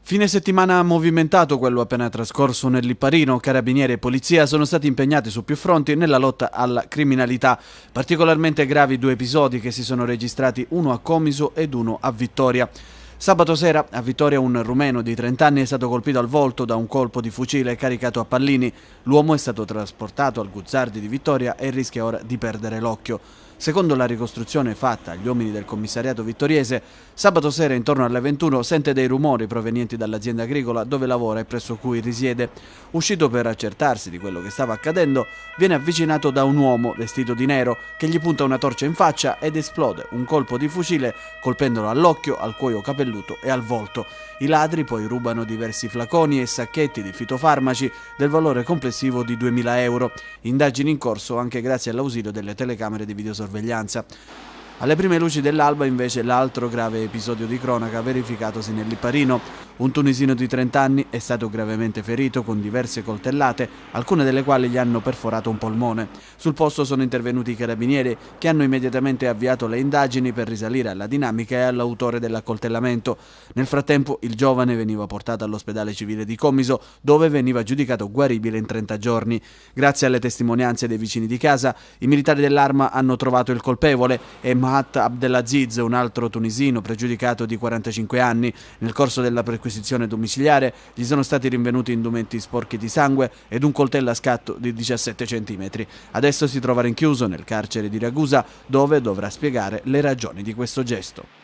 Fine settimana movimentato quello appena trascorso nel Lipparino. Carabinieri e polizia sono stati impegnati su più fronti nella lotta alla criminalità. Particolarmente gravi due episodi che si sono registrati, uno a Comiso ed uno a Vittoria. Sabato sera a Vittoria un rumeno di 30 anni è stato colpito al volto da un colpo di fucile caricato a pallini. L'uomo è stato trasportato al Guzzardi di Vittoria e rischia ora di perdere l'occhio. Secondo la ricostruzione fatta agli uomini del commissariato vittoriese, sabato sera intorno alle 21 sente dei rumori provenienti dall'azienda agricola dove lavora e presso cui risiede. Uscito per accertarsi di quello che stava accadendo, viene avvicinato da un uomo vestito di nero che gli punta una torcia in faccia ed esplode un colpo di fucile colpendolo all'occhio, al cuoio capelluto e al volto. I ladri poi rubano diversi flaconi e sacchetti di fitofarmaci del valore complessivo di 2.000 euro. Indagini in corso anche grazie all'ausilio delle telecamere di videosorveglianza. Alle prime luci dell'alba invece l'altro grave episodio di cronaca verificatosi nel Lipparino. Un tunisino di 30 anni è stato gravemente ferito con diverse coltellate, alcune delle quali gli hanno perforato un polmone. Sul posto sono intervenuti i carabinieri che hanno immediatamente avviato le indagini per risalire alla dinamica e all'autore dell'accoltellamento. Nel frattempo il giovane veniva portato all'ospedale civile di Comiso dove veniva giudicato guaribile in 30 giorni. Grazie alle testimonianze dei vicini di casa, i militari dell'Arma hanno trovato il colpevole e Mahat Abdelaziz, un altro tunisino pregiudicato di 45 anni. Nel corso della perquisizione domiciliare gli sono stati rinvenuti indumenti sporchi di sangue ed un coltello a scatto di 17 cm. Adesso si trova rinchiuso nel carcere di Ragusa, dove dovrà spiegare le ragioni di questo gesto.